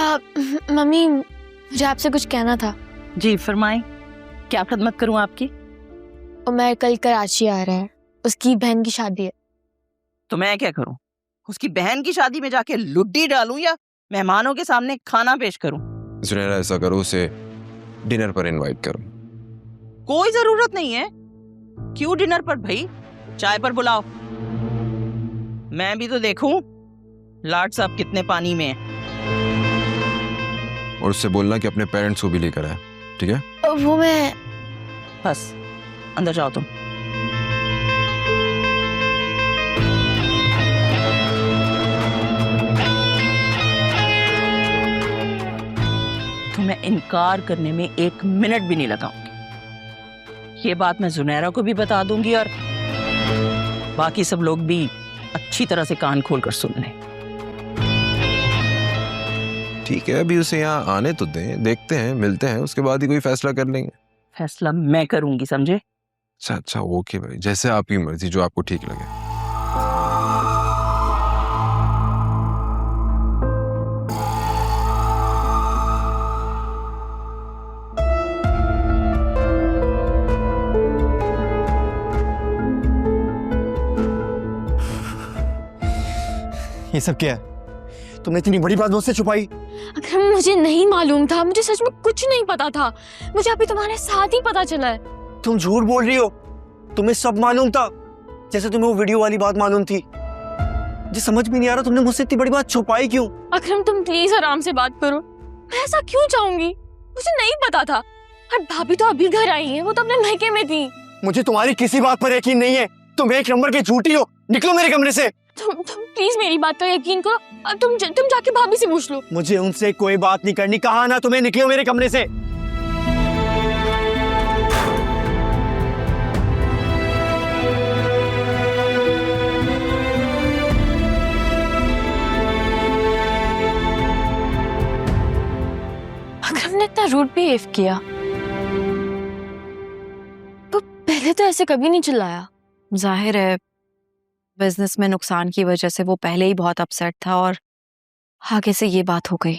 Mummy मुझे आपसे कुछ कहना था। जी फरमाएं, क्या खिदमत करूं आपकी? उमर कल कराची आ रहा है, उसकी बहन की शादी है। तो मैं क्या करूं? उसकी बहन की शादी में जाके लुड्डी डालूं या मेहमानों के सामने खाना पेश करूं? सुनैरा, ऐसा करो, उसे डिनर पर इनवाइट करो। कोई जरूरत नहीं है। क्यों डिनर पर भाई? चाय पर बुलाओ। मैं भी तो देखूं लाड साहब कितने पानी में है। और उससे बोलना कि अपने पेरेंट्स को भी लेकर आए, ठीक है? वो मैं बस अंदर जाओ तुम। तुम्हें इनकार करने में 1 मिनट भी नहीं लगाऊंगी। ये बात मैं जुनैरा को भी बता दूंगी और बाकी सब लोग भी अच्छी तरह से कान खोल कर सुन लें। ठीक है, अभी उसे यहाँ आने तो दें, देखते हैं, मिलते हैं, उसके बाद ही कोई फैसला कर लेंगे। फैसला मैं करूंगी, समझे? अच्छा ओके भाई, जैसे आपकी मर्जी, जो आपको ठीक लगे। ये सब क्या है? तुमने इतनी बड़ी बात मुझसे छुपाई? अकरम मुझे नहीं मालूम था, मुझे सच में कुछ नहीं पता था। मुझे अभी तुम्हारे साथ ही पता चला है। तुम झूठ बोल रही हो। तुम्हें सब मालूम था, जैसे तुम्हें वो वीडियो वाली बात मालूम थी। मुझे समझ भी नहीं आ रहा तुमने मुझसे इतनी बड़ी बात छुपाई क्यों? अकरम तुम प्लीज आराम से बात करो। मैं ऐसा क्यों चाहूंगी? मुझे नहीं पता था। और भाभी तो अभी घर आई है, वो तो अपने मैके में थी। मुझे तुम्हारी किसी बात पर यकीन नहीं है। तुम 1 नंबर की झूठी हो। निकलो मेरे कमरे से। तुम प्लीज मेरी बात पर यकीन करो। अब तुम जाके भाभी से पूछ लो। मुझे उनसे कोई बात नहीं करनी, कहा ना तुम्हें। निकलो मेरे कमरे से। अकरम ने इतना रूड बिहेव किया, तो पहले तो ऐसे कभी नहीं चिल्लाया। जाहिर है बिजनेस में नुकसान की वजह से वो पहले ही बहुत अपसेट था और आगे से ये बात हो गई।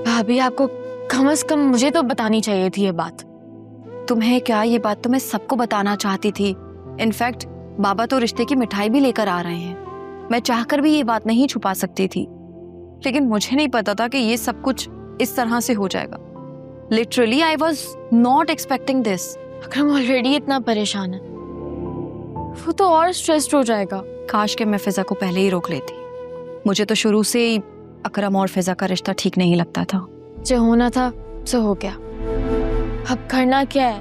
भाभी आपको कम से कम मुझे तो बतानी चाहिए थी ये बात। तुम्हें क्या, ये बात तो मैं सबको बताना चाहती थी। इनफैक्ट बाबा तो रिश्ते की मिठाई भी लेकर आ रहे हैं। मैं चाहकर भी ये बात नहीं छुपा सकती थी, लेकिन मुझे नहीं पता था कि ये सब कुछ इस तरह से हो जाएगा। Literally I was not expecting this. Akram already इतना परेशान है, वो तो और स्ट्रेस्ड हो जाएगा। काश के मैं फिजा को पहले ही रोक लेती। मुझे तो शुरू से ही अकरम और फिजा का रिश्ता ठीक नहीं लगता था। जो होना था सो हो गया, अब करना क्या है?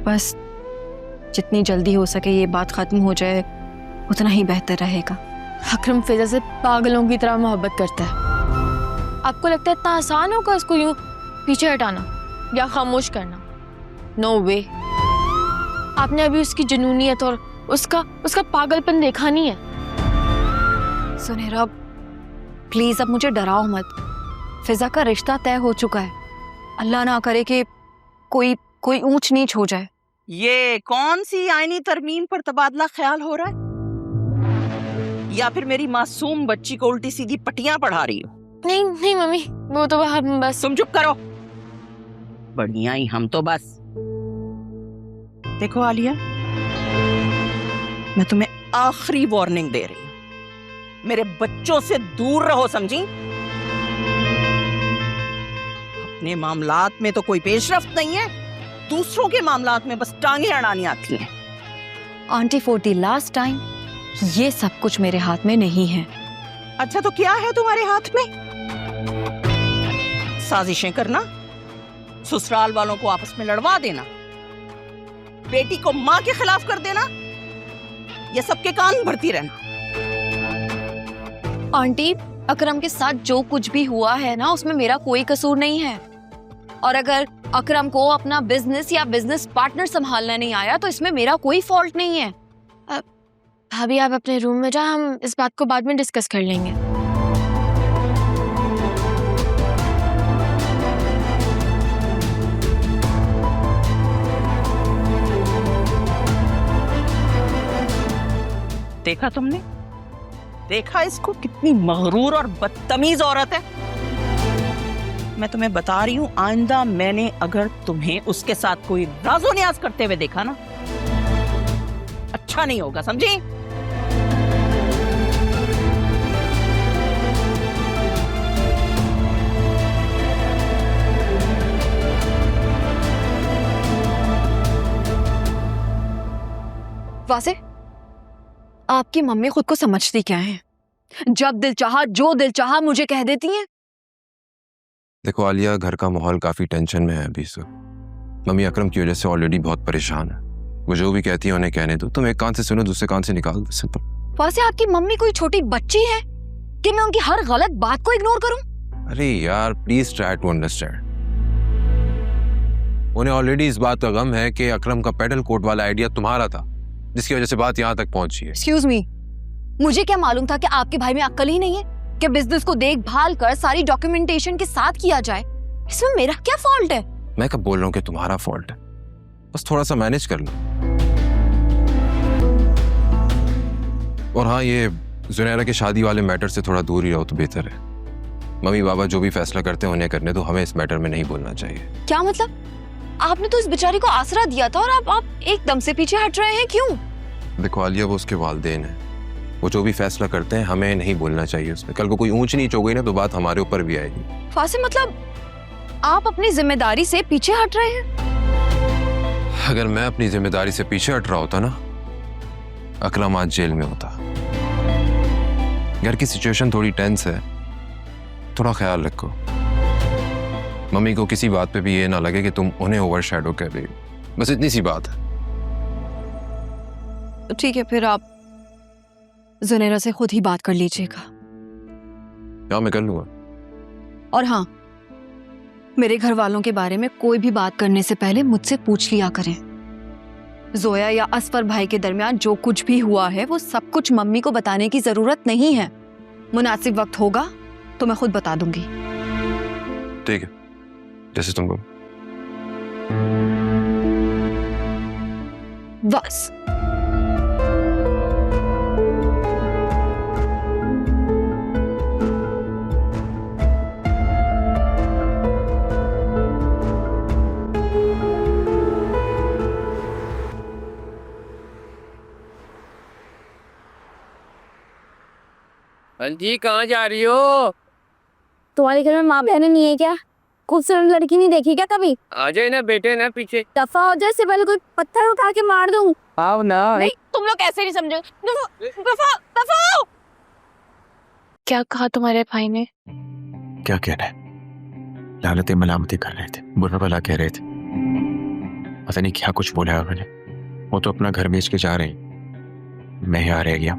बस जितनी जल्दी हो सके ये बात खत्म हो जाए उतना ही बेहतर रहेगा। अकरम फिजा से पागलों की तरह मोहब्बत करता है। आपको लगता है इतना आसान होगा इसको यूं पीछे हटाना या खामोश करना? नो वे। आपने अभी उसकी जुनूनियत और उसका पागलपन देखा नहीं है। सुनहरा प्लीज अब मुझे डराओ मत। फिजा का रिश्ता तय हो चुका है। अल्लाह ना करे कि कोई ऊंच नीच हो जाए। ये कौन सी आईनी तरमीम पर तबादला ख्याल हो रहा है? या फिर मेरी मासूम बच्ची को उल्टी सीधी पट्टियां पढ़ा रही हो? नहीं मम्मी, वो तो हम बस। तुम चुप करो। बढ़िया ही हम तो बस। देखो आलिया, मैं तुम्हें आखिरी वार्निंग दे रही हूं, मेरे बच्चों से दूर रहो, समझी? अपने मामलात में तो कोई पेशरफ्त नहीं है, दूसरों के मामलात में बस टांगे अड़ानी आती हैं। आंटी 40 लास्ट टाइम, ये सब कुछ मेरे हाथ में नहीं है। अच्छा तो क्या है तुम्हारे हाथ में? साजिशें करना, ससुराल वालों को आपस में लड़वा देना, बेटी को मां के खिलाफ कर देना, या सबके कान भरती रहना? आंटी अकरम के साथ जो कुछ भी हुआ है ना, उसमें मेरा कोई कसूर नहीं है। और अगर अकरम को अपना बिजनेस या बिजनेस पार्टनर संभालना नहीं आया तो इसमें मेरा कोई फॉल्ट नहीं है। भाभी आप अपने रूम में जाओ, हम इस बात को बाद में डिस्कस कर लेंगे। देखा तुमने, देखा इसको, कितनी मगरूर और बदतमीज औरत है। मैं तुम्हें बता रही हूँ, आइंदा मैंने अगर तुम्हें उसके साथ कोई राजो न्याज करते हुए देखा ना, अच्छा नहीं होगा, समझी? वासे, आपकी मम्मी खुद को समझती क्या है? जब दिल चाहा, जो दिल चाहा मुझे कह देती हैं। देखो आलिया, घर का माहौल काफी टेंशन में है अभी से। मम्मी अकरम की वजह से ऑलरेडी बहुत परेशान है। वो जो भी कहती है उन्हें कहने दो। तुम एक कान से सुनो, दूसरे कान से निकाल दो, सिंपल। वासे, आपकी मम्मी कोई छोटी बच्ची है कि मैं उनकी हर गलत बात को इग्नोर करूं? अरे यार, प्लीज ट्राई टू अंडरस्टैंड। उन्हें ऑलरेडी इस बात का गम है कि अकरम का पेडल कोट वाला आइडिया तुम्हारा था, जिसकी वजह से बात यहाँ तक पहुंची है। एक्सक्यूज मी, मुझे क्या मालूम था कि आपके भाई में अक्ल ही नहीं है कि बिजनेस को देखभाल कर सारी डॉक्यूमेंटेशन के साथ किया जाए। इसमें मेरा क्या फॉल्ट है? मैं कब बोल रहा हूँ कि तुम्हारा फॉल्ट है? बस थोड़ा सा मैनेज कर लो। और हाँ, ये जुनैरा के शादी वाले मैटर से थोड़ा दूर ही रहो तो बेहतर है। मम्मी बाबा जो भी फैसला करते हैं उन्हें करने दो, हमें इस मैटर में नहीं बोलना चाहिए। क्या मतलब? आपने तो इस बेचारी को आसरा दिया था और आप एकदम से पीछे हट रहे हैं, क्यों? देखो आलिया, वो उसके वालिदैन है। वो जो भी फैसला करते हैं हमें नहीं बोलना चाहिए उसमें। कल को कोई ऊंच नीच हो गई ना तो बात हमारे ऊपर भी आएगी। फासिल, मतलब आप अपनी जिम्मेदारी से पीछे हट रहे हैं? अगर मैं अपनी जिम्मेदारी से पीछे हट रहा होता ना, अकरम आज जेल में होता। घर की सिचुएशन थोड़ी टेंस है, थोड़ा ख्याल रखो। मम्मी को किसी बात पे भी ये ना लगे कि तुम उन्हें ओवरशैडो कर रही हो। बस इतनी सी बात है। ठीक है, फिर आप जुनैरा से खुद ही बात कर लीजिएगा। क्या मैं कर लूंगा। और हाँ, मेरे घर वालों के बारे में कोई भी बात करने से पहले मुझसे पूछ लिया करें। जोया या असफर भाई के दरमियान जो कुछ भी हुआ है वो सब कुछ मम्मी को बताने की जरूरत नहीं है। मुनासिब वक्त होगा तो मैं खुद बता दूंगी। ठीक है, जैसे तुम कहो। बस। जी, कहाँ जा रही हो? तुम्हारे घर में माँ बहनें नहीं है क्या? खूबसूरत लड़की नहीं देखी क्या कभी? आ जाए ना बेटे ना पीछे। दफा हो जाए, सिबल कोई पत्थर उठा के मार दूं। आओ ना। नहीं, तुम लोग ऐसे नहीं समझो। दफा दफा। क्या कहा तुम्हारे भाई ने? क्या कहना है? लानतें मलामतें कर रहे थे, बुरा भला कह रहे थे। पता नहीं क्या कुछ बोला है उन्होंने। वो तो अपना घर बेच के जा रहे हैं, मैं यहाँ रह गया।